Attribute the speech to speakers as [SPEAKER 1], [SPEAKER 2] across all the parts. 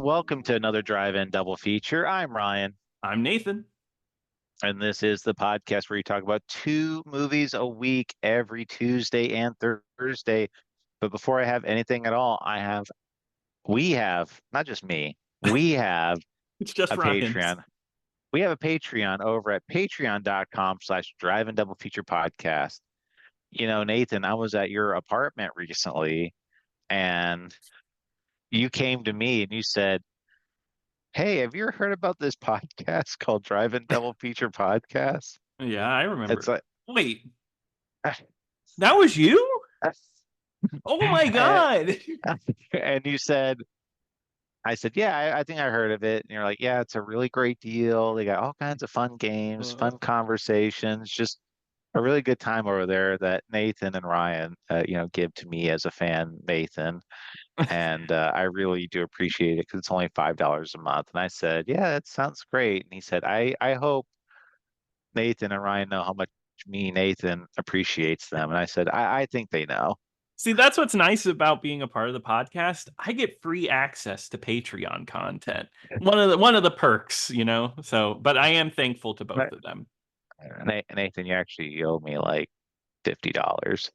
[SPEAKER 1] welcome to another Drive-In Double Feature. I'm Ryan,
[SPEAKER 2] I'm Nathan.
[SPEAKER 1] and this is the podcast where you talk about two movies a week every Tuesday and Thursday. But before I have anything at all, we have, not just me, we have
[SPEAKER 2] It's just
[SPEAKER 1] a
[SPEAKER 2] Ryan's.
[SPEAKER 1] Patreon. We have a Patreon over at patreon.com/Drive-In Double Feature Podcast. You know, Nathan, I was at your apartment recently, and you came to me and you said, "Hey, have you ever heard about this podcast called Drive-In Double Feature Podcast?"
[SPEAKER 2] Yeah, I
[SPEAKER 1] It's
[SPEAKER 2] remember.
[SPEAKER 1] like,
[SPEAKER 2] Wait, that was you? Oh my
[SPEAKER 1] and,
[SPEAKER 2] God.
[SPEAKER 1] and you said, I said, yeah, I think I heard of it. And you're like, yeah, it's a really great deal. They got all kinds of fun games,
[SPEAKER 2] Uh,
[SPEAKER 1] fun conversations, just a really good time over there that Nathan and Ryan, give to me as a fan, Nathan. And I really do appreciate it because it's only $5 a month. And I said, yeah, that sounds great. And he said, I hope Nathan and Ryan know how much me, Nathan, appreciates them. And I said, I think they know.
[SPEAKER 2] See, that's what's nice about being a part of the podcast. I get free access to Patreon content. One of the perks, you know. So, but I am thankful to both
[SPEAKER 1] But,
[SPEAKER 2] of them.
[SPEAKER 1] Nathan, you owe me like $50.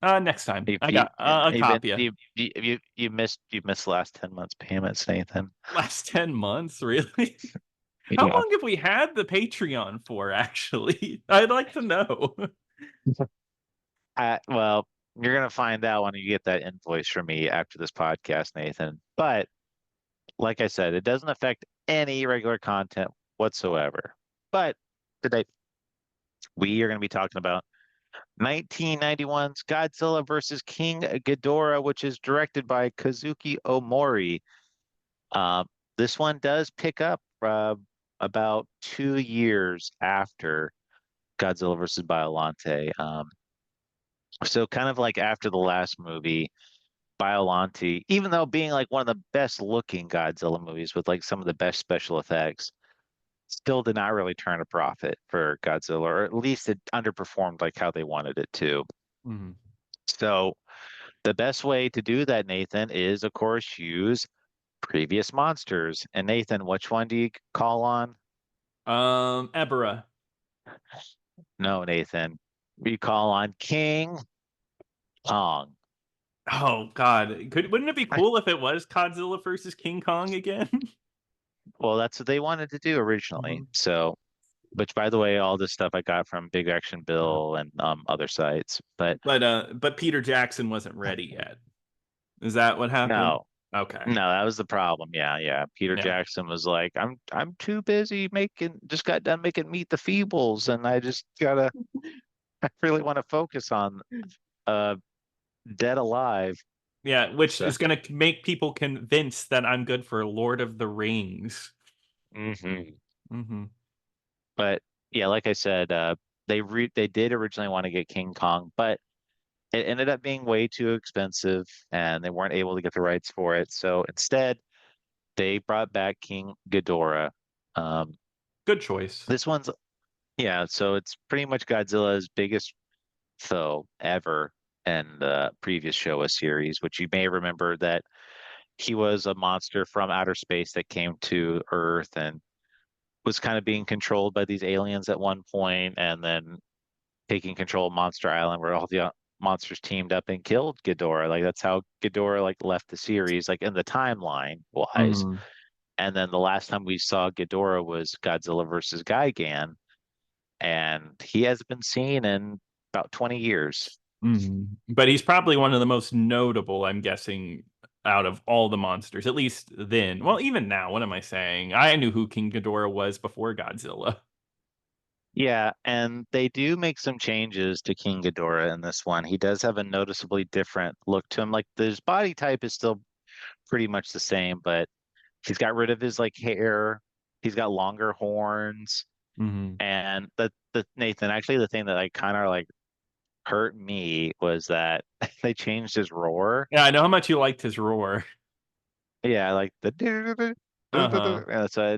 [SPEAKER 2] Next time,
[SPEAKER 1] You
[SPEAKER 2] I
[SPEAKER 1] you
[SPEAKER 2] got a
[SPEAKER 1] you've been
[SPEAKER 2] copy.
[SPEAKER 1] you missed the last 10 months payments, Nathan.
[SPEAKER 2] Last 10 months, really? How
[SPEAKER 1] Yeah.
[SPEAKER 2] long have we had the Patreon for? Actually, I'd like to know.
[SPEAKER 1] Well, you're gonna find out when you get that invoice from me after this podcast, Nathan. But like I said, it doesn't affect any regular content whatsoever. But today we are going to be talking about 1991's Godzilla versus King Ghidorah, which is directed by Kazuki Omori. Uh, this one does pick up about 2 years after Godzilla versus Biollante. So kind of like after the last movie, Biollante, even though being like one of the best looking Godzilla movies with like some of the best special effects, still did not really turn a profit for Godzilla, or at least it underperformed like how they wanted it to.
[SPEAKER 2] Mhm.
[SPEAKER 1] So the best way to do that, Nathan, is of course use previous monsters. And Nathan, which one do you call on?
[SPEAKER 2] Ebera.
[SPEAKER 1] No, Nathan. We call on King Kong.
[SPEAKER 2] Oh God, wouldn't it be cool if it was Godzilla versus King Kong again?
[SPEAKER 1] Well, that's what they wanted to do originally.
[SPEAKER 2] Mhm.
[SPEAKER 1] So, which by the way, all this stuff I got from Big Action Bill and other sites. But
[SPEAKER 2] But Peter Jackson wasn't ready yet. Is that what happened?
[SPEAKER 1] no,
[SPEAKER 2] Okay.
[SPEAKER 1] no, that was the problem. Yeah, yeah. Peter
[SPEAKER 2] Yeah.
[SPEAKER 1] Jackson was like, I'm too busy just got done making Meet the Feebles, and I just gotta I really want to focus on uh Dead Alive.
[SPEAKER 2] Yeah, which
[SPEAKER 1] So,
[SPEAKER 2] is gonna make people convinced that I'm good for Lord of the Rings.
[SPEAKER 1] hmm
[SPEAKER 2] Hmm.
[SPEAKER 1] But yeah, like I said, they did originally want to get King Kong, but it ended up being way too expensive, and they weren't able to get the rights for it. So instead, they brought back King Ghidorah. Um,
[SPEAKER 2] Good choice.
[SPEAKER 1] this one's yeah, so it's pretty much Godzilla's biggest foe ever in the previous Showa series, which you may remember that he was a monster from outer space that came to Earth and was kind of being controlled by these aliens at one point, and then taking control of Monster Island, where all the monsters teamed up and killed Ghidorah. Like that's how Ghidorah like left the series, like in the timeline wise.
[SPEAKER 2] Hmm.
[SPEAKER 1] And then the last time we saw Ghidorah was Godzilla versus Gigan, and he hasn't been seen in about 20 years.
[SPEAKER 2] Hmm. But he's probably one of the most notable, I'm guessing, out of all the monsters, at least then. Well, even now, what am I saying? I knew who King Ghidorah was before Godzilla.
[SPEAKER 1] Yeah, and they do make some changes to King Ghidorah in this one. He does have a noticeably different look to him. Like his body type is still pretty much the same, but he's got rid of his like hair. He's got longer horns.
[SPEAKER 2] Hmm.
[SPEAKER 1] And the Nathan, actually the thing that like kind of like hurt me was that they changed his roar.
[SPEAKER 2] Yeah, I know how much you liked his roar.
[SPEAKER 1] Yeah, like the
[SPEAKER 2] Uh-huh.
[SPEAKER 1] and so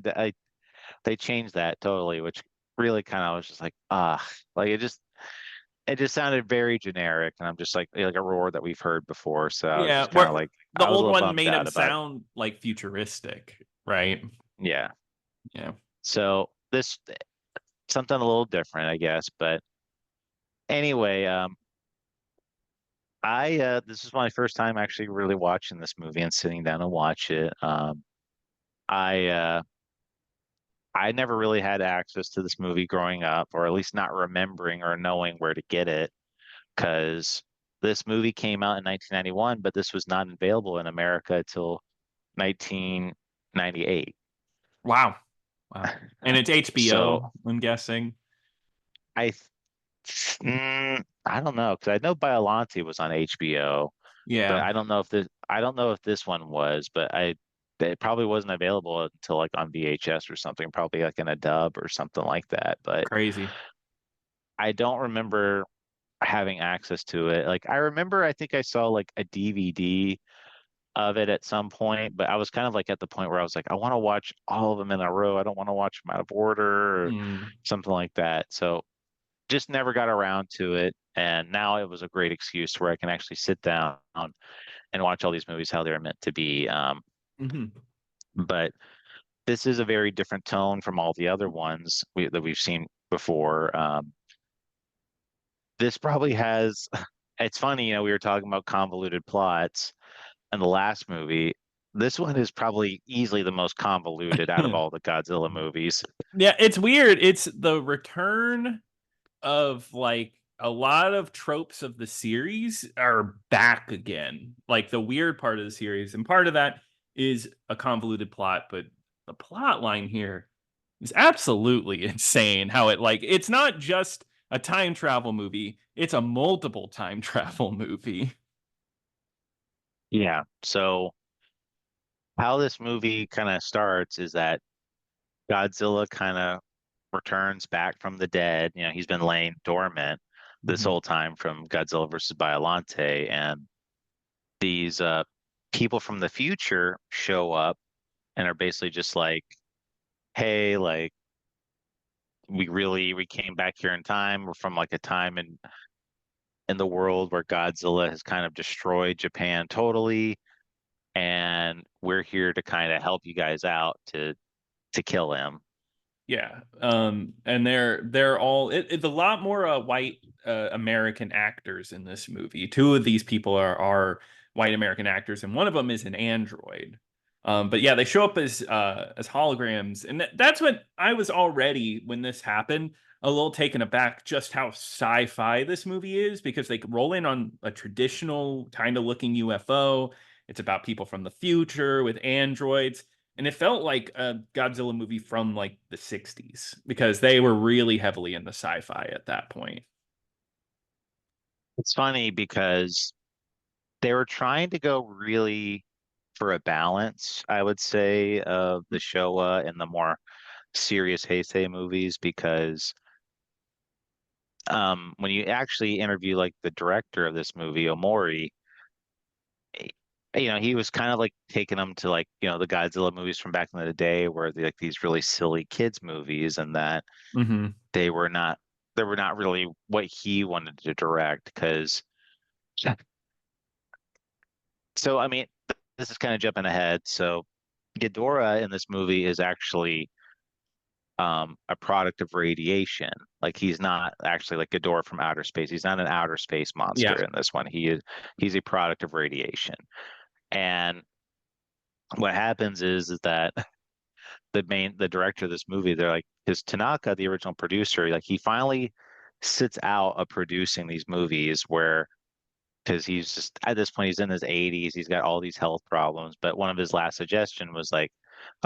[SPEAKER 1] they changed that totally, which really kind of was just like like it just it just sounded very generic, and I'm just like a roar that we've heard before. So I was
[SPEAKER 2] Yeah,
[SPEAKER 1] just kind of
[SPEAKER 2] where
[SPEAKER 1] like
[SPEAKER 2] the
[SPEAKER 1] I was a
[SPEAKER 2] old
[SPEAKER 1] little
[SPEAKER 2] one
[SPEAKER 1] bummed
[SPEAKER 2] made him
[SPEAKER 1] out about it.
[SPEAKER 2] sound like futuristic, right?
[SPEAKER 1] Yeah.
[SPEAKER 2] Yeah.
[SPEAKER 1] So this something a little different, I guess. But anyway, I this is my first time actually really watching this movie and sitting down and watch it. I I never really had access to this movie growing up, or at least not remembering or knowing where to get it, because this movie came out in 1991, but this was not available in America until 1998.
[SPEAKER 2] Wow. Wow. And it's
[SPEAKER 1] So
[SPEAKER 2] HBO, I'm guessing.
[SPEAKER 1] I I don't know, because I know Biollante was on HBO, but
[SPEAKER 2] Yeah,
[SPEAKER 1] I don't know if this one was, but I it probably wasn't available until like on VHS or something, probably like in a dub or something like that. But
[SPEAKER 2] crazy.
[SPEAKER 1] I don't remember having access to it. Like I remember I think I saw like a DVD of it at some point, but I was kind of like at the point where I was like, I want to watch all of them in a row. I don't want to watch them out of order or
[SPEAKER 2] Mm.
[SPEAKER 1] something like that. So just never got around to it. And now it was a great excuse where I can actually sit down and watch all these movies how they're meant to be.
[SPEAKER 2] Hmm.
[SPEAKER 1] But this is a very different tone from all the other ones that we've seen before. This probably has, it's funny, we were talking about convoluted plots in the last movie. This one is probably easily the most convoluted out of all the Godzilla movies.
[SPEAKER 2] Yeah, it's weird. It's the return of like a lot of tropes of the series are back again. Like the weird part of the series, and part of that is a convoluted plot, but the plot line here is absolutely insane. How it like it's not just a time travel movie, it's a multiple time travel movie.
[SPEAKER 1] Yeah. So how this movie kind of starts is that Godzilla kind of returns back from the dead. He's been laying dormant this
[SPEAKER 2] Mhm.
[SPEAKER 1] whole time from Godzilla versus Biollante, and these people from the future show up and are basically just like, "Hey, like we came back here in time. We're from like a time in the world where Godzilla has kind of destroyed Japan totally, and we're here to kind of help you guys out to kill him."
[SPEAKER 2] Yeah, and they're all it's a lot more white American actors in this movie. Two of these people are white American actors, and one of them is an android. But yeah, they show up as holograms, and that's what I was already when this happened a little taken aback just how sci-fi this movie is because they roll in on a traditional kind of looking UFO. It's about people from the future with androids and it felt like a Godzilla movie from like the 60s because they were really heavily into sci-fi at that point.
[SPEAKER 1] It's funny because they were trying to go really for a balance, I would say, of the Showa and the more serious Heisei movies because when you actually interview like the director of this movie, Omori, eh, he was kind of like taking them to like, the Godzilla movies from back in the day where they like these really silly kids movies and that
[SPEAKER 2] Hmm.
[SPEAKER 1] they were not they were not really what he wanted to direct because so I mean this is kind of jumping ahead. So Ghidorah in this movie is actually a product of radiation. Like he's not actually like Ghidorah from outer space. He's not an outer space monster
[SPEAKER 2] Yeah.
[SPEAKER 1] in this one. He's a product of radiation. And what happens is that the director of this movie, they're like, because Tanaka, the original producer, like he finally sits out of producing these movies where because he's just at this point he's in his 80s, he's got all these health problems. But one of his last suggestion was like,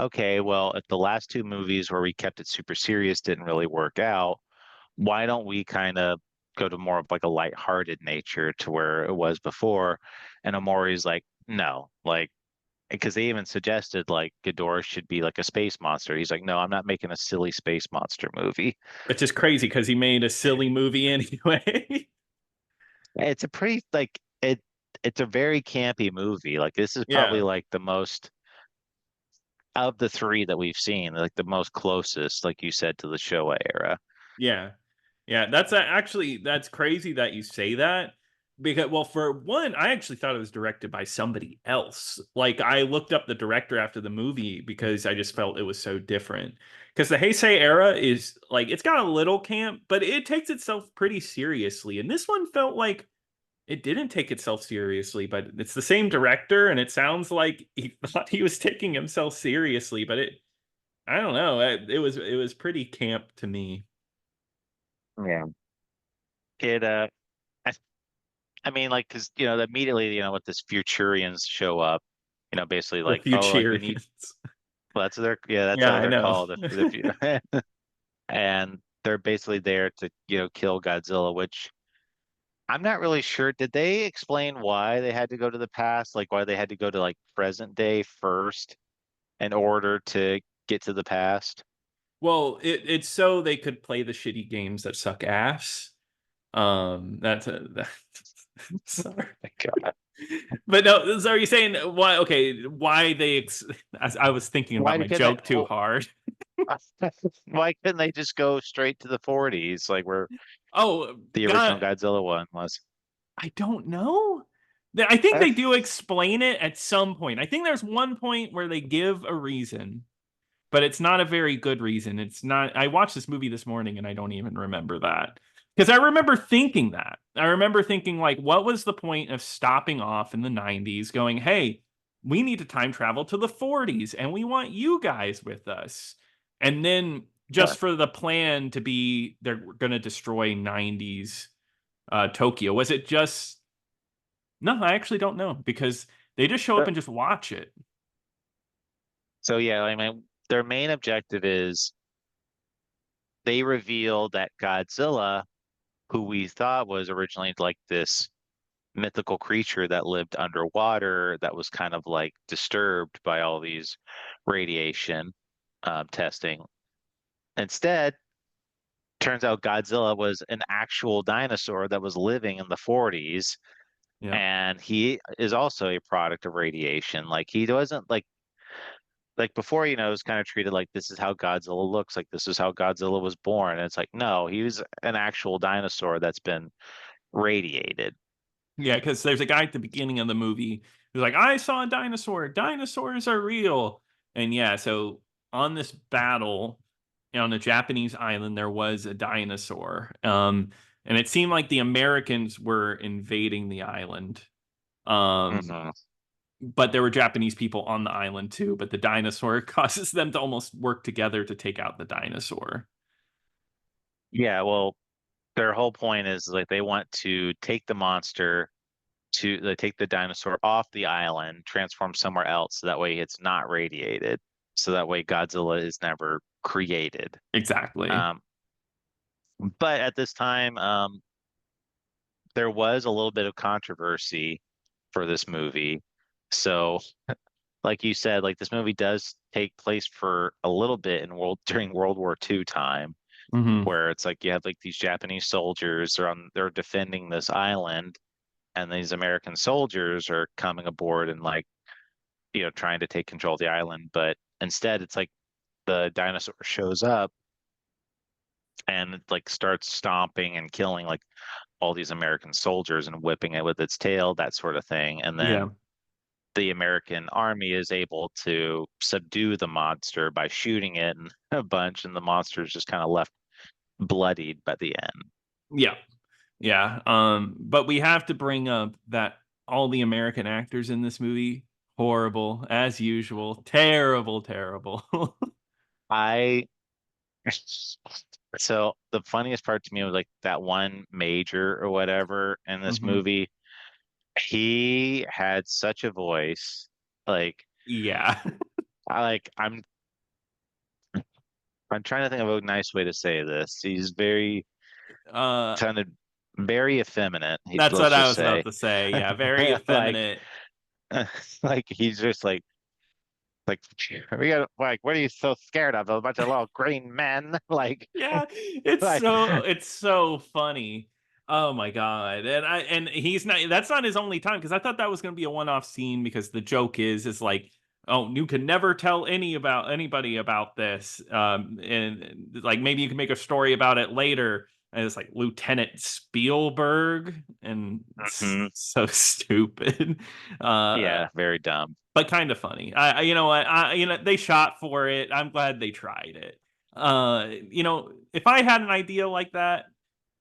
[SPEAKER 1] okay, well, if the last two movies where we kept it super serious didn't really work out, why don't we kind of go to more of like a lighthearted nature to where it was before? And Amori's like, no, like because they even suggested like Ghidorah should be like a space monster. He's like, no, I'm not making a silly space monster movie.
[SPEAKER 2] It's just crazy because he made a silly movie anyway.
[SPEAKER 1] It's a pretty like it's a very campy movie. Like this is probably
[SPEAKER 2] Yeah.
[SPEAKER 1] like the most of the three that we've seen, like the most closest, like you said, to the Showa era.
[SPEAKER 2] Yeah. Yeah, actually that's crazy that you say that because well for one, I actually thought it was directed by somebody else. Like I looked up the director after the movie because I just felt it was so different. Cuz the Heisei era is like it's got a little camp, but it takes itself pretty seriously. And this one felt like it didn't take itself seriously, but it's the same director and it sounds like he thought he was taking himself seriously, but it I don't know, it was pretty camp to me.
[SPEAKER 1] Yeah. It I, I mean like because immediately with this Futurians show up, basically
[SPEAKER 2] The
[SPEAKER 1] like, oh, like we need.
[SPEAKER 2] Futurians.
[SPEAKER 1] Well, that's
[SPEAKER 2] Yeah,
[SPEAKER 1] how
[SPEAKER 2] I
[SPEAKER 1] they're
[SPEAKER 2] know.
[SPEAKER 1] called. And they're basically there to kill Godzilla, which I'm not really sure. Did they explain why they had to go to the past, like why they had to go to like present day first in order to get to the past?
[SPEAKER 2] Well, it's so they could play the shitty games that suck ass. That's sorry.
[SPEAKER 1] My God.
[SPEAKER 2] But no, so are you saying why? Okay, why as I was thinking about
[SPEAKER 1] Why
[SPEAKER 2] my
[SPEAKER 1] couldn't they?
[SPEAKER 2] joke too hard.
[SPEAKER 1] Why couldn't they just go straight to the 40s, like where
[SPEAKER 2] Oh,
[SPEAKER 1] the original
[SPEAKER 2] God,
[SPEAKER 1] Godzilla one was?
[SPEAKER 2] I don't know. I think
[SPEAKER 1] Uh,
[SPEAKER 2] they do explain it at some point. I think there's one point where they give a reason, but it's not a very good reason. It's not. I watched this movie this morning and I don't even remember that. Because I remember thinking that. I remember thinking, like, what was the point of stopping off in the 90s going, hey, we need to time travel to the 40s and we want you guys with us. And then just for the plan to be, they're going to destroy 90s Tokyo. Was it just. No, I actually don't know because they just show up
[SPEAKER 1] uh,
[SPEAKER 2] and just watch it.
[SPEAKER 1] so yeah, I mean, their main objective is they reveal that Godzilla, who we thought was originally like this mythical creature that lived underwater, that was kind of like disturbed by all these radiation testing. Instead, turns out Godzilla was an actual dinosaur that was living in the 40s,
[SPEAKER 2] Yeah.
[SPEAKER 1] and he is also a product of radiation. Like he wasn't like before, it was kind of treated like this is how Godzilla looks, like this is how Godzilla was born. And it's like, no, he was an actual dinosaur that's been radiated.
[SPEAKER 2] Yeah, because there's a guy at the beginning of the movie who's like, I saw a dinosaur. Dinosaurs are real. And yeah, so on this battle on a Japanese island, there was a dinosaur. And it seemed like the Americans were invading the island. Um,
[SPEAKER 1] Hmm.
[SPEAKER 2] but there were Japanese people on the island too. But the dinosaur causes them to almost work together to take out the dinosaur.
[SPEAKER 1] Yeah, well, their whole point is like they want to take the monster to they take the dinosaur off the island, transform somewhere else, so that way it's not radiated. So that way Godzilla is never created.
[SPEAKER 2] Exactly.
[SPEAKER 1] Um, but at this time, there was a little bit of controversy for this movie. So, like you said, like this movie does take place for a little bit in world during World War II time,
[SPEAKER 2] Hmm.
[SPEAKER 1] where it's like you have like these Japanese soldiers they're defending this island, and these American soldiers are coming aboard and like trying to take control of the island, but instead it's like the dinosaur shows up and it like starts stomping and killing like all these American soldiers and whipping it with its tail, that sort of thing. And
[SPEAKER 2] Yeah.
[SPEAKER 1] then the American army is able to subdue the monster by shooting it and a bunch, and the monster is just kind of left bloodied by the end.
[SPEAKER 2] Yeah. Yeah. But we have to bring up that all the American actors in this movie, horrible as usual. Terrible, terrible.
[SPEAKER 1] I so the funniest part to me was like that one major or whatever in this
[SPEAKER 2] Hmm.
[SPEAKER 1] movie. He had such a voice. Like
[SPEAKER 2] Yeah.
[SPEAKER 1] I'm trying to think of a nice way to say this. He's very
[SPEAKER 2] Uh
[SPEAKER 1] sounded very effeminate.
[SPEAKER 2] that's
[SPEAKER 1] Let's
[SPEAKER 2] what I
[SPEAKER 1] just
[SPEAKER 2] was about
[SPEAKER 1] say,
[SPEAKER 2] to say. Yeah, very
[SPEAKER 1] like,
[SPEAKER 2] effeminate.
[SPEAKER 1] like he's just like we got like what are you so scared of? A bunch of little green men,
[SPEAKER 2] Yeah, it's
[SPEAKER 1] like
[SPEAKER 2] so it's so funny. Oh my god. And he's not that's not his only time because I thought that was going to be a one-off scene because the joke is like oh, you can never tell anybody about this. And like maybe you can make a story about it later. And it's like Lieutenant Spielberg, and it's
[SPEAKER 1] Hmm.
[SPEAKER 2] so stupid. Uh,
[SPEAKER 1] Yeah, very dumb.
[SPEAKER 2] but kind of funny. You know what? They shot for it. I'm glad they tried it. If I had an idea like that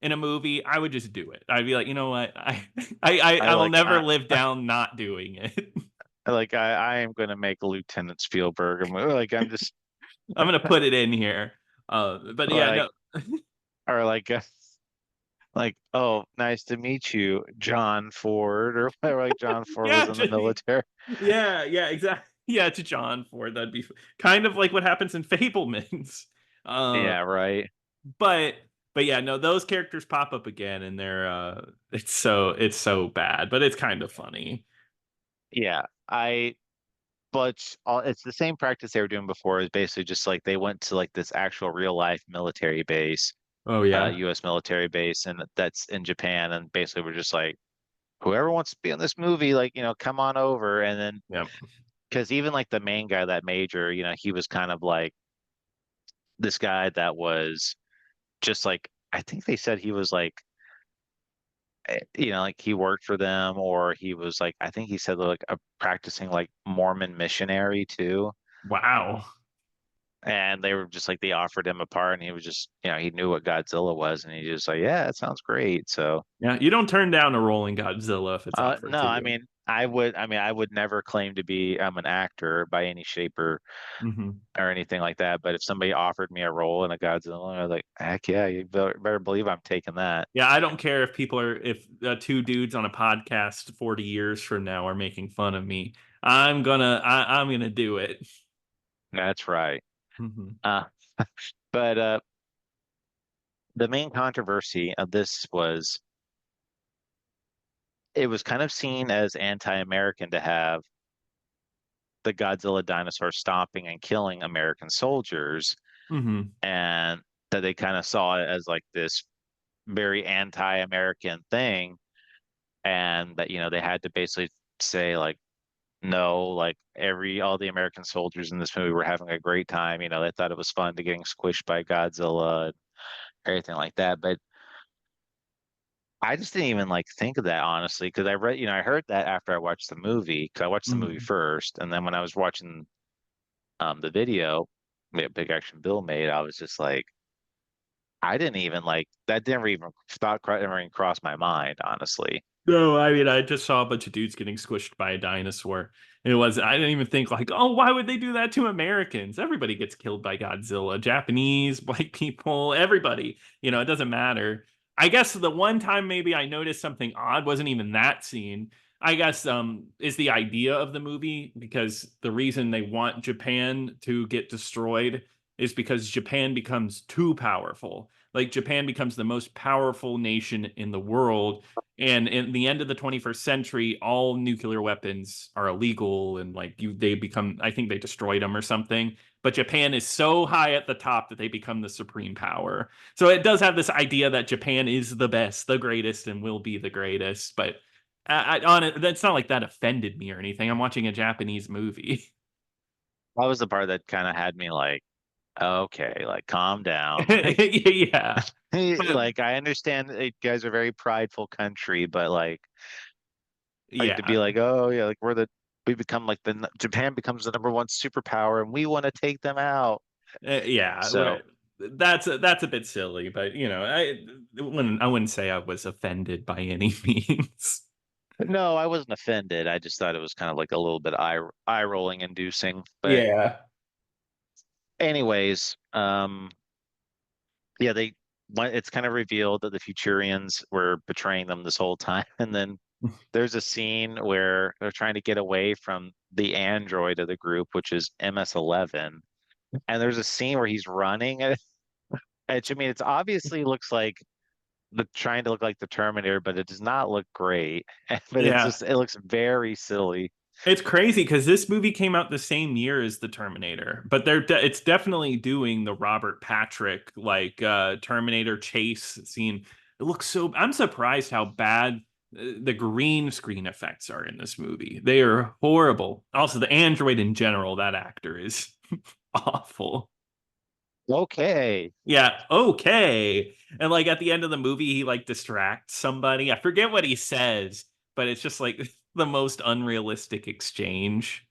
[SPEAKER 2] in a movie, I would just do it. I'd be like, you know what?
[SPEAKER 1] I
[SPEAKER 2] I will
[SPEAKER 1] like
[SPEAKER 2] never live down not doing it.
[SPEAKER 1] I am gonna make Lieutenant Spielberg a movie. Like I'm just
[SPEAKER 2] I'm gonna put it in here. But yeah,
[SPEAKER 1] like
[SPEAKER 2] no.
[SPEAKER 1] or like, oh, nice to meet you, John Ford, or whatever. Like John Ford was
[SPEAKER 2] Yeah,
[SPEAKER 1] in the military.
[SPEAKER 2] yeah, exactly. Yeah, to John Ford, that'd be kind of like what happens in Fablemans. Uh,
[SPEAKER 1] Yeah, right.
[SPEAKER 2] but but yeah, no, those characters pop up again, and it's so bad, but it's kind of funny.
[SPEAKER 1] Yeah, but it's the same practice they were doing before. Is basically just like they went to like this actual real life military base,
[SPEAKER 2] Oh yeah,
[SPEAKER 1] U.S. military base, and that's in Japan, and basically we're just like, whoever wants to be in this movie, like, come on over. And then
[SPEAKER 2] yep.
[SPEAKER 1] because even like the main guy, that major, he was kind of like this guy that was just like, I think they said he was like, like he worked for them, or he was like, I think he said like a practicing like Mormon missionary too.
[SPEAKER 2] Wow.
[SPEAKER 1] And they were just like, they offered him a part, and he was just, he knew what Godzilla was, and he just like, yeah, it sounds great. So,
[SPEAKER 2] Yeah, you don't turn down a rolling Godzilla if it's offered
[SPEAKER 1] no,
[SPEAKER 2] to
[SPEAKER 1] I
[SPEAKER 2] you.
[SPEAKER 1] mean, I would never claim to be, I'm an actor by any shape
[SPEAKER 2] Hmm.
[SPEAKER 1] or anything like that. But if somebody offered me a role in a Godzilla, I was like, heck yeah, you better believe I'm taking that.
[SPEAKER 2] Yeah, I don't care if two dudes on a podcast 40 years from now are making fun of me. I'm gonna do it.
[SPEAKER 1] That's right.
[SPEAKER 2] Hmm.
[SPEAKER 1] Uh, but the main controversy of this was it was kind of seen as anti-American to have the Godzilla dinosaur stomping and killing American soldiers,
[SPEAKER 2] Hmm.
[SPEAKER 1] and that they kind of saw it as like this very anti-American thing, and that they had to basically say like, no, like all the American soldiers in this movie were having a great time. They thought it was fun to getting squished by Godzilla and everything like that. But I just didn't even like think of that honestly, because I read, I heard that after I watched the movie, because I watched the movie
[SPEAKER 2] Hmm.
[SPEAKER 1] first, and then when I was watching the video, Big Action Bill made, I was just like, I didn't even like that. Never even never even crossed my mind, honestly.
[SPEAKER 2] No, I mean I just saw a bunch of dudes getting squished by a dinosaur. I didn't even think like, oh, why would they do that to Americans? Everybody gets killed by Godzilla. Japanese, white people, everybody. It doesn't matter. I guess the one time maybe I noticed something odd wasn't even that scene. I guess is the idea of the movie, because the reason they want Japan to get destroyed is because Japan becomes too powerful. Like Japan becomes the most powerful nation in the world, and in the end of the 21st century, all nuclear weapons are illegal, and like they become, I think they destroyed them or something. But Japan is so high at the top that they become the supreme power. So it does have this idea that Japan is the best, the greatest, and will be the greatest. But on it, that's not like that offended me or anything. I'm watching a Japanese movie.
[SPEAKER 1] That was the part that kind of had me like, okay, like calm down.
[SPEAKER 2] Yeah. But
[SPEAKER 1] Like I understand that you guys are a very prideful country, but like to be
[SPEAKER 2] yeah.
[SPEAKER 1] like, oh yeah, like we become like Japan becomes the number one superpower, and we want to take them out.
[SPEAKER 2] Yeah,
[SPEAKER 1] So
[SPEAKER 2] that's a bit silly, but I wouldn't say I was offended by any means.
[SPEAKER 1] no, I wasn't offended. I just thought it was kind of like a little bit eye rolling inducing. But
[SPEAKER 2] Yeah.
[SPEAKER 1] anyways, yeah, it's kind of revealed that the Futurians were betraying them this whole time, and then there's a scene where they're trying to get away from the android of the group, which is MS-11, and there's a scene where he's running, I mean, it's obviously looks like the trying to look like the Terminator, but it does not look great. But
[SPEAKER 2] Yeah.
[SPEAKER 1] it looks very silly.
[SPEAKER 2] It's crazy because this movie came out the same year as the Terminator, but it's definitely doing the Robert Patrick like Terminator chase scene. It looks so. I'm surprised how bad the green screen effects are in this movie. They are horrible. Also, the android in general, that actor is awful.
[SPEAKER 1] Okay.
[SPEAKER 2] Yeah, okay. And like at the end of the movie, he like distracts somebody. I forget what he says, but it's just like the most unrealistic exchange.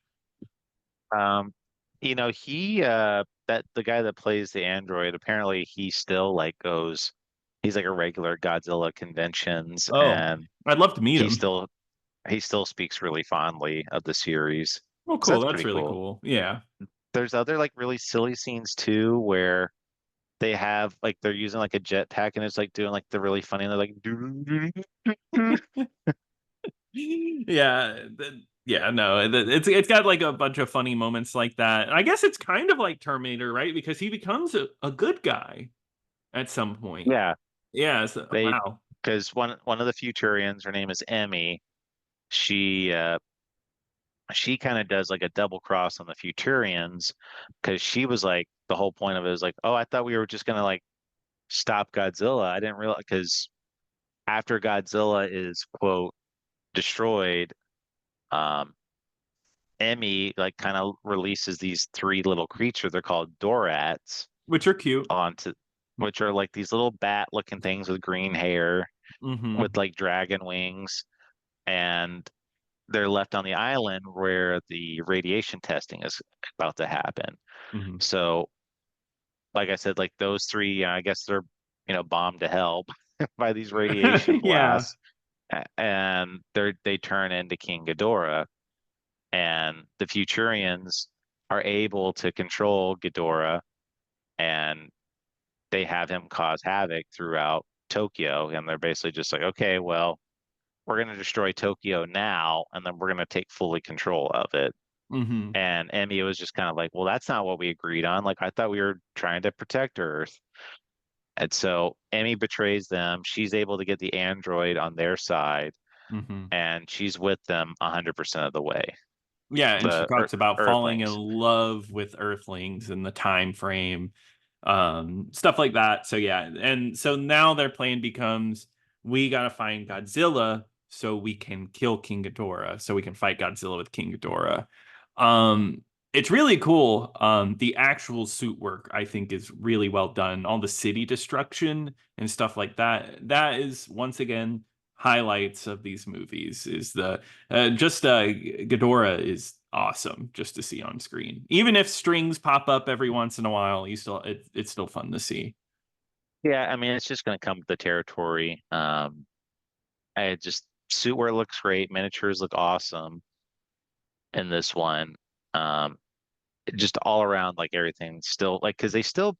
[SPEAKER 1] Um, he that the guy that plays the android, apparently he still like goes, he's like a regular Godzilla conventions,
[SPEAKER 2] Oh,
[SPEAKER 1] and
[SPEAKER 2] I'd love to meet
[SPEAKER 1] he
[SPEAKER 2] him.
[SPEAKER 1] still he still speaks really fondly of the series.
[SPEAKER 2] Oh,
[SPEAKER 1] So
[SPEAKER 2] cool.
[SPEAKER 1] that's
[SPEAKER 2] That's
[SPEAKER 1] pretty
[SPEAKER 2] really
[SPEAKER 1] cool.
[SPEAKER 2] cool. Yeah.
[SPEAKER 1] There's other like really silly scenes too where they have like they're using like a jetpack and it's like doing like the really funny, and they're like
[SPEAKER 2] Yeah, yeah, no, it's got like a bunch of funny moments like that. I guess it's kind of like Terminator, right? Because he becomes a good guy at some point.
[SPEAKER 1] yeah,
[SPEAKER 2] Yeah, so,
[SPEAKER 1] they
[SPEAKER 2] wow.
[SPEAKER 1] because one of the Futurians, her name is Emmy, she she kind of does like a double cross on the Futurians because she was like the whole point of it was like, oh, I thought we were just gonna like stop Godzilla. I didn't realize because after Godzilla is quote destroyed, um, Emmy like kind of releases these three little creatures. They're called Dorats
[SPEAKER 2] Which are cute.
[SPEAKER 1] onto, which are like these little bat-looking things with green hair
[SPEAKER 2] Mm-hmm.
[SPEAKER 1] with like dragon wings, and they're left on the island where the radiation testing is about to happen.
[SPEAKER 2] Mm-hmm.
[SPEAKER 1] So, like I said, like those three, I guess they're bombed to hell by these radiation
[SPEAKER 2] Yeah.
[SPEAKER 1] blasts, and they turn into King Ghidorah, and the Futurians are able to control Ghidorah, and they have him cause havoc throughout Tokyo, and they're basically just like, okay, well, we're going to destroy Tokyo now, and then we're going to take fully control of it.
[SPEAKER 2] Mm-hmm.
[SPEAKER 1] And Emmy was just kind of like, well, that's not what we agreed on. Like, I thought we were trying to protect Earth. And so Emmy betrays them. She's able to get the android on their side,
[SPEAKER 2] Mm-hmm.
[SPEAKER 1] and she's with them 100% of the way.
[SPEAKER 2] Yeah, and she
[SPEAKER 1] The
[SPEAKER 2] talks about falling in
[SPEAKER 1] Earthlings,
[SPEAKER 2] love with Earthlings and the time frame, stuff like that. So yeah, and so now their plan becomes we gotta find Godzilla so we can kill King Ghidorah, so we can fight Godzilla with King Ghidorah. It's really cool. The actual suit work I think is really well done. All the city destruction and stuff like that. That is once again highlights of these movies is the just Ghidorah is awesome just to see on screen. Even if strings pop up every once in a while, it's still fun to see.
[SPEAKER 1] yeah, I mean, it's just going to come with the territory. I just suit where it looks great. Miniatures look awesome in this one. Um, just all around, like everything still like because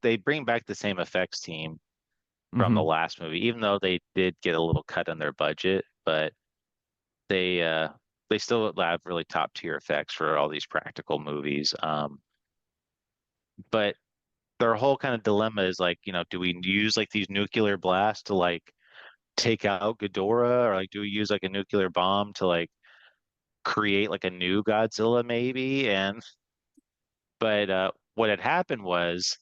[SPEAKER 1] they bring back the same effects team from the
[SPEAKER 2] Hmm.
[SPEAKER 1] last movie, even though they did get a little cut in their budget, but they uh they still have really top tier effects for all these practical movies. But their whole kind of dilemma is like, do we use like these nuclear blasts to like take out Ghidorah, or like do we use like a nuclear bomb to like create like a new Godzilla maybe? And but what had happened was,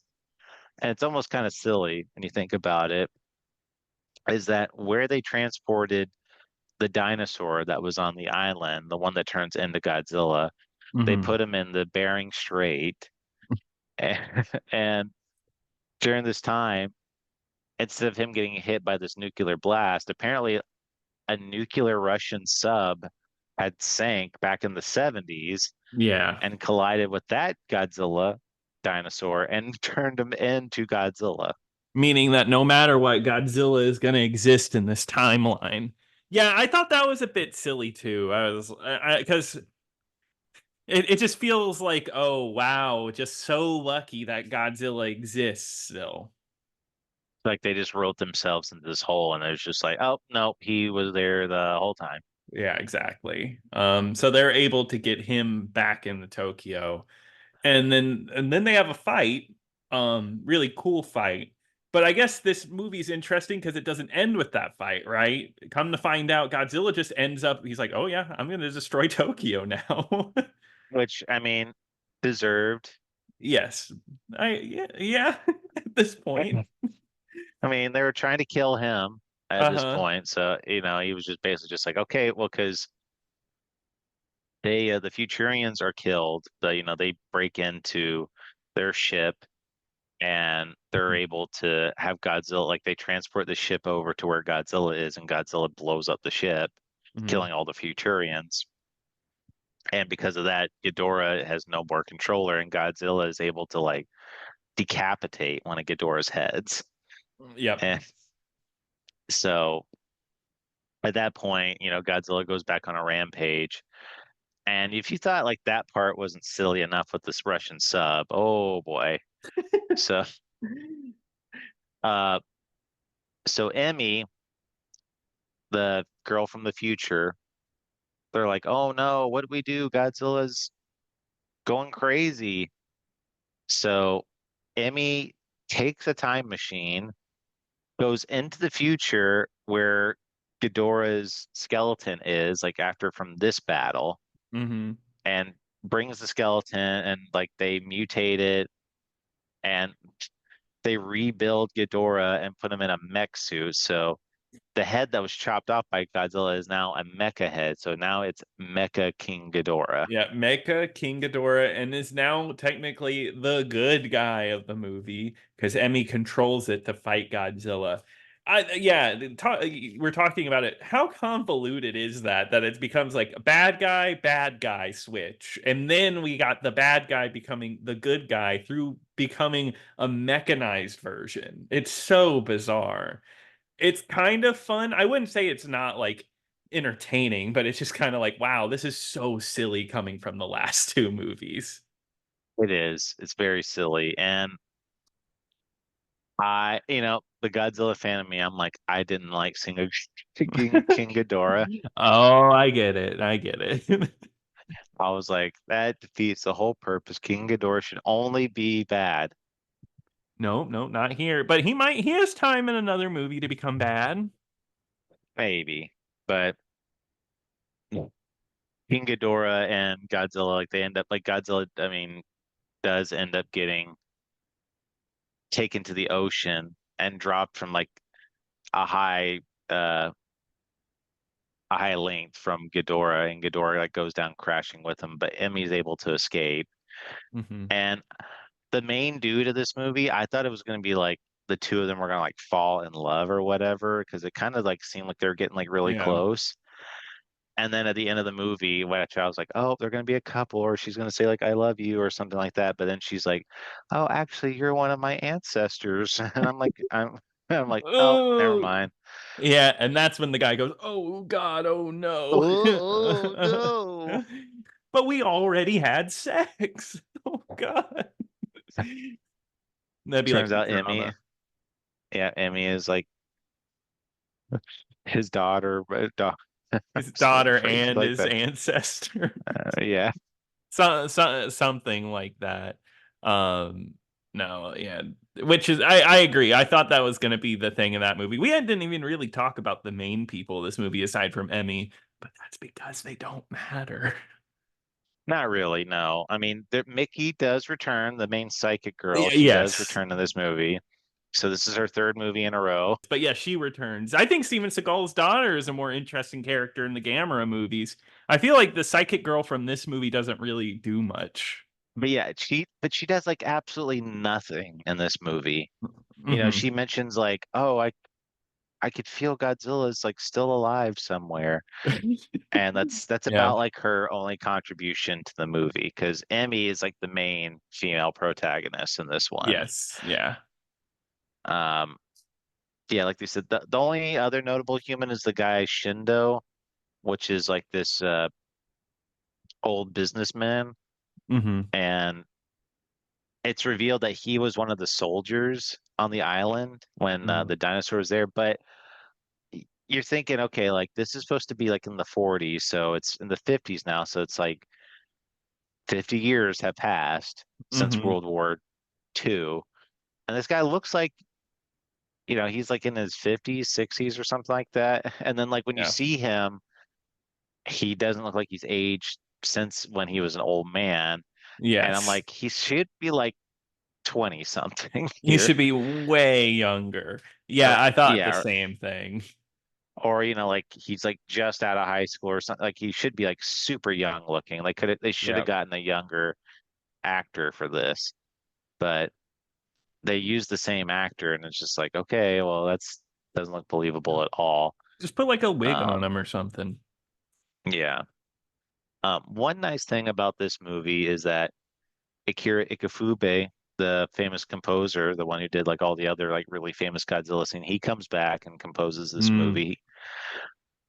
[SPEAKER 1] and it's almost kind of silly when you think about it, is that where they transported the dinosaur that was on the island, the one that turns into Godzilla, they
[SPEAKER 2] Hmm.
[SPEAKER 1] put him in the Bering Strait. And, and during this time, instead of him getting hit by this nuclear blast, apparently a nuclear Russian sub had sank back in the 70s
[SPEAKER 2] Yeah,
[SPEAKER 1] and collided with that Godzilla dinosaur and turned him into Godzilla.
[SPEAKER 2] meaning that no matter what, Godzilla is going to exist in this timeline. Yeah, I thought that was a bit silly too. I was because it just feels like, oh wow, just so lucky that Godzilla exists still.
[SPEAKER 1] Like they just wrote themselves into this hole, and it was just like, oh no, he was there the whole time.
[SPEAKER 2] Yeah, exactly. So they're able to get him back into Tokyo, and then they have a fight. Really cool fight. But I guess this movie's interesting because it doesn't end with that fight, right? Come to find out, Godzilla just ends up. He's like, "Oh yeah, I'm gonna destroy Tokyo now."
[SPEAKER 1] Which I mean, deserved.
[SPEAKER 2] Yes, yeah. At this point,
[SPEAKER 1] I mean, they were trying to kill him at this
[SPEAKER 2] uh-huh.
[SPEAKER 1] point, so he was just basically just like, okay, well, because the Futurians are killed. They break into their ship, and they're able to have Godzilla, like they transport the ship over to where Godzilla is, and Godzilla blows up the ship,
[SPEAKER 2] Mhm.
[SPEAKER 1] killing all the Futurians. And because of that, Ghidorah has no more controller, and Godzilla is able to like decapitate one of Ghidorah's heads.
[SPEAKER 2] Yep.
[SPEAKER 1] And so at that point, Godzilla goes back on a rampage. And if you thought like that part wasn't silly enough with this Russian sub, oh boy. So uh so Emmy, the girl from the future, they're like, "Oh no, what do we do? Godzilla's going crazy." So Emmy takes a time machine, goes into the future where Ghidorah's skeleton is, like after from this battle,
[SPEAKER 2] Hmm.
[SPEAKER 1] and brings the skeleton and like they mutate it and they rebuild Ghidorah and put him in a mech suit. So the head that was chopped off by Godzilla is now a mecha head. So now it's Mecha King Ghidorah.
[SPEAKER 2] Yeah, Mecha King Ghidorah, and is now technically the good guy of the movie because Emmy controls it to fight Godzilla. Yeah, we're talking about it. How convoluted is that it becomes like a bad guy switch, and then we got the bad guy becoming the good guy through becoming a mechanized version. It's so bizarre. It's kind of fun. I wouldn't say it's not like entertaining, but it's just kind of like, wow, this is so silly coming from the last two movies.
[SPEAKER 1] It is. It's very silly. And the Godzilla fan of me, I'm like, I didn't like seeing a King Ghidorah.
[SPEAKER 2] Oh, I get it. I get it.
[SPEAKER 1] I was like, that defeats the whole purpose. King Ghidorah should only be bad.
[SPEAKER 2] No, no, not here. But he has time in another movie to become bad.
[SPEAKER 1] Maybe. But King Ghidorah and Godzilla, like they end up like Godzilla, I mean, does end up getting taken to the ocean and dropped from like a high uh a high length from Ghidorah, and Ghidorah like goes down crashing with him, but Emmy's able to escape.
[SPEAKER 2] Hmm.
[SPEAKER 1] And the main dude of this movie, I thought it was gonna be like the two of them were gonna like fall in love or whatever, because it kind of like seemed like they're getting like really
[SPEAKER 2] Yeah.
[SPEAKER 1] close. And then at the end of the movie, which I was like, oh, they're gonna be a couple, or she's gonna say like I love you or something like that. But then she's like, oh, actually, you're one of my ancestors, and I'm like, oh, never
[SPEAKER 2] Oh,
[SPEAKER 1] mind.
[SPEAKER 2] yeah. And that's when the guy goes, oh, God, oh, no.
[SPEAKER 1] Oh, no.
[SPEAKER 2] But we already had sex. Oh, God. That'd be like
[SPEAKER 1] Turns out Emmy,
[SPEAKER 2] Futurama.
[SPEAKER 1] yeah, Emmy is like his daughter,
[SPEAKER 2] His
[SPEAKER 1] so
[SPEAKER 2] daughter
[SPEAKER 1] crazy
[SPEAKER 2] and
[SPEAKER 1] like
[SPEAKER 2] his
[SPEAKER 1] that.
[SPEAKER 2] ancestor.
[SPEAKER 1] Yeah,
[SPEAKER 2] Something like that. Um, no, yeah. Which is I agree. I thought that was gonna be the thing in that movie. We didn't even really talk about the main people of this movie aside from Emmy, but that's because they don't matter.
[SPEAKER 1] not really. No, I mean, Mickey does return. The main psychic girl, she does
[SPEAKER 2] Yes.
[SPEAKER 1] return in this movie. So this is her third movie in a row.
[SPEAKER 2] But yeah, she returns. I think Steven Seagal's daughter is a more interesting character in the Gamera movies. I feel like the psychic girl from this movie doesn't really do much.
[SPEAKER 1] But yeah, she does like absolutely nothing in this movie.
[SPEAKER 2] Hmm.
[SPEAKER 1] She mentions like, oh, I could feel Godzilla's like still alive somewhere. And that's
[SPEAKER 2] Yeah.
[SPEAKER 1] about like her only contribution to the movie because Emmy is like the main female protagonist in this one.
[SPEAKER 2] Yes. Yeah.
[SPEAKER 1] Um, yeah, like they said, the only other notable human is the guy Shindo, which is like this old businessman,
[SPEAKER 2] Hmm.
[SPEAKER 1] and it's revealed that he was one of the soldiers on the island when the dinosaur was there. But you're thinking, okay, like this is supposed to be like in the 40s, so it's in the 50s now, so it's like 50 years have passed since
[SPEAKER 2] Hmm.
[SPEAKER 1] World War II. And this guy looks like, he's like in his 50s, 60s or something like that. And then like when you
[SPEAKER 2] Yeah.
[SPEAKER 1] see him, he doesn't look like he's aged since when he was an old man. And I'm
[SPEAKER 2] Yes.
[SPEAKER 1] like, he should be like 20 something
[SPEAKER 2] He
[SPEAKER 1] here.
[SPEAKER 2] should be way younger. Yeah,
[SPEAKER 1] Or
[SPEAKER 2] I thought the
[SPEAKER 1] yeah,
[SPEAKER 2] same thing.
[SPEAKER 1] or like he's like just out of high school or something. Like he should be like super young looking. Like they should have
[SPEAKER 2] Yeah.
[SPEAKER 1] gotten a younger actor for this. But they use the same actor, and it's just like, okay, well, that's doesn't look believable at all.
[SPEAKER 2] Just put like a wig on
[SPEAKER 1] Um,
[SPEAKER 2] him or something.
[SPEAKER 1] yeah. One nice thing about this movie is that Akira Ikefube, the famous composer, the one who did like all the other like really famous Godzilla scene, he comes back and composes this
[SPEAKER 2] Mm,
[SPEAKER 1] movie.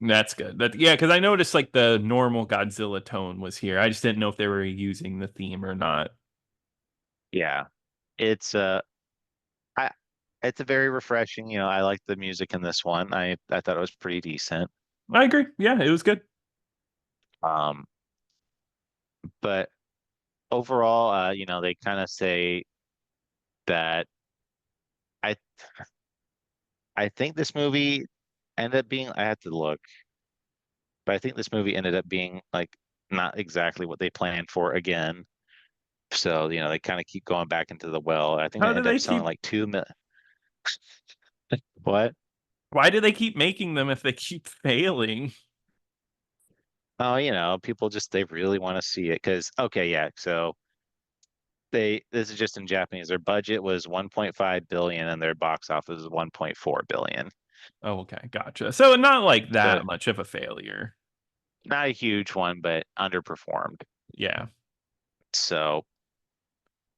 [SPEAKER 2] that's good. That yeah, because I noticed like the normal Godzilla tone was here. I just didn't know if they were using the theme or not.
[SPEAKER 1] Yeah. It's I it's a very refreshing, I like the music in this one. I thought it was pretty decent.
[SPEAKER 2] I agree. Yeah, it was good.
[SPEAKER 1] Um, but overall, they kind of say that I I think this movie ended up being, I have to look, but I think this movie ended up being like not exactly what they planned for again. So, they kind of keep going back into the well. I think they
[SPEAKER 2] How do
[SPEAKER 1] end up
[SPEAKER 2] they
[SPEAKER 1] selling
[SPEAKER 2] keep?
[SPEAKER 1] like 2 million. What?
[SPEAKER 2] Why do they keep making them if they keep failing?
[SPEAKER 1] Oh, people just they really want to see it because okay, yeah. So this is just in Japanese. Their budget was 1.5 billion and their box office was 1.4 billion.
[SPEAKER 2] Oh, okay, gotcha. So not like
[SPEAKER 1] So
[SPEAKER 2] that much of a failure.
[SPEAKER 1] not a huge one, but underperformed.
[SPEAKER 2] Yeah.
[SPEAKER 1] So,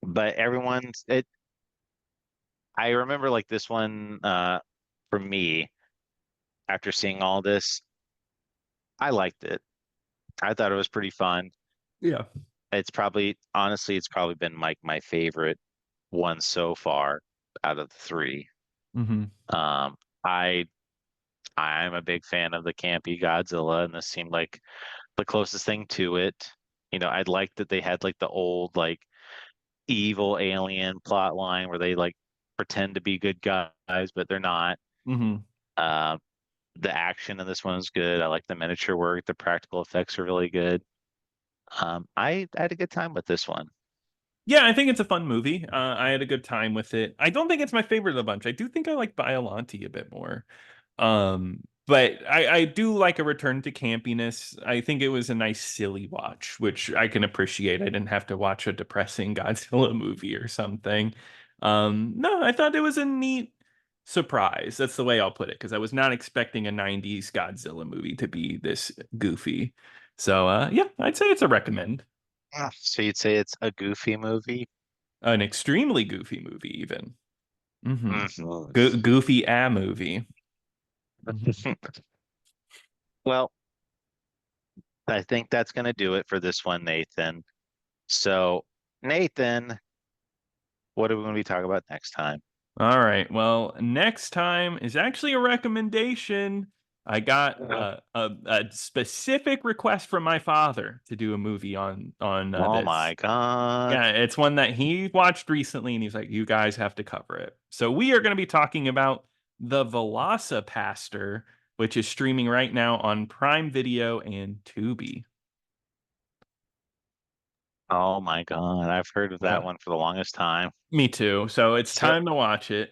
[SPEAKER 1] but everyone's it. I remember like this one for me after seeing all this, I liked it. I thought it was pretty fun.
[SPEAKER 2] Yeah.
[SPEAKER 1] It's probably been like my favorite one so far out of the three.
[SPEAKER 2] Hmm.
[SPEAKER 1] Um, I I'm a big fan of the campy Godzilla, and this seemed like the closest thing to it. I'd like that they had like the old like evil alien plot line where they like pretend to be good guys, but they're not.
[SPEAKER 2] Hmm.
[SPEAKER 1] Uh, the action in this one is good. I like the miniature work. The practical effects are really good. I had a good time with this one.
[SPEAKER 2] Yeah, I think it's a fun movie. I had a good time with it. I don't think it's my favorite of the bunch. I do think I like Biollante a bit more. But I do like a return to campiness. I think it was a nice silly watch, which I can appreciate. I didn't have to watch a depressing Godzilla movie or something. No, I thought it was a neat surprise. That's the way I'll put it, because I was not expecting a 90s Godzilla movie to be this goofy. So yeah, I'd say it's a recommend.
[SPEAKER 1] So you'd say it's a goofy movie?
[SPEAKER 2] An extremely goofy movie, even. Hmm.
[SPEAKER 1] Mhm.
[SPEAKER 2] Goofy a movie. Mhm.
[SPEAKER 1] Well, I think that's going to do it for this one, Nathan. So, Nathan, what are we going to be talking about next time?
[SPEAKER 2] All right. Well, next time is actually a recommendation. I got a specific request from my father to do a movie on
[SPEAKER 1] Oh
[SPEAKER 2] this.
[SPEAKER 1] my God.
[SPEAKER 2] Yeah, it's one that he watched recently, and he's like, "You guys have to cover it." So we are going to be talking about the Velocipaster, which is streaming right now on Prime Video and Tubi.
[SPEAKER 1] Oh my God. I've heard of that
[SPEAKER 2] Uh,
[SPEAKER 1] one for the longest time.
[SPEAKER 2] Me too. So it's
[SPEAKER 1] So,
[SPEAKER 2] time to watch it.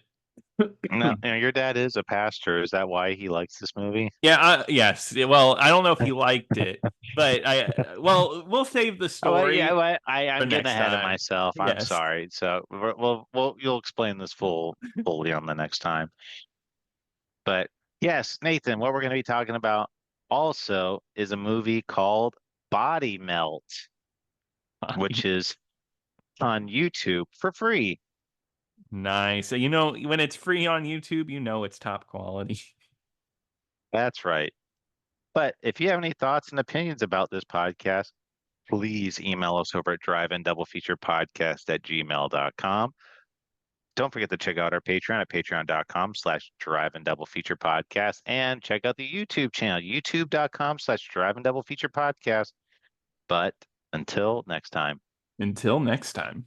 [SPEAKER 1] no, your dad is a pastor. Is that why he likes this movie?
[SPEAKER 2] Yeah, yes. Yeah, well, I don't know if he liked it, but well, we'll save the
[SPEAKER 1] Oh, well, yeah,
[SPEAKER 2] story
[SPEAKER 1] well,
[SPEAKER 2] for
[SPEAKER 1] I'm getting
[SPEAKER 2] next
[SPEAKER 1] ahead of
[SPEAKER 2] time.
[SPEAKER 1] myself. I'm
[SPEAKER 2] Yes.
[SPEAKER 1] sorry. So, you'll explain this fully on the next time. But yes, Nathan, what we're going to be talking about also is a movie called Body Melt, which is on YouTube for free.
[SPEAKER 2] Nice. So, you know, when it's free on YouTube, you know it's top quality.
[SPEAKER 1] That's right. But if you have any thoughts and opinions about this podcast, please email us over at driveanddoubleFeaturePodcast@gmail.com. Don't forget to check out our Patreon at patreon.com/driveanddoubleFeaturePodcast and check out the YouTube channel, youtube.com/driveanddoubleFeaturePodcast. But until next time.
[SPEAKER 2] Until next time.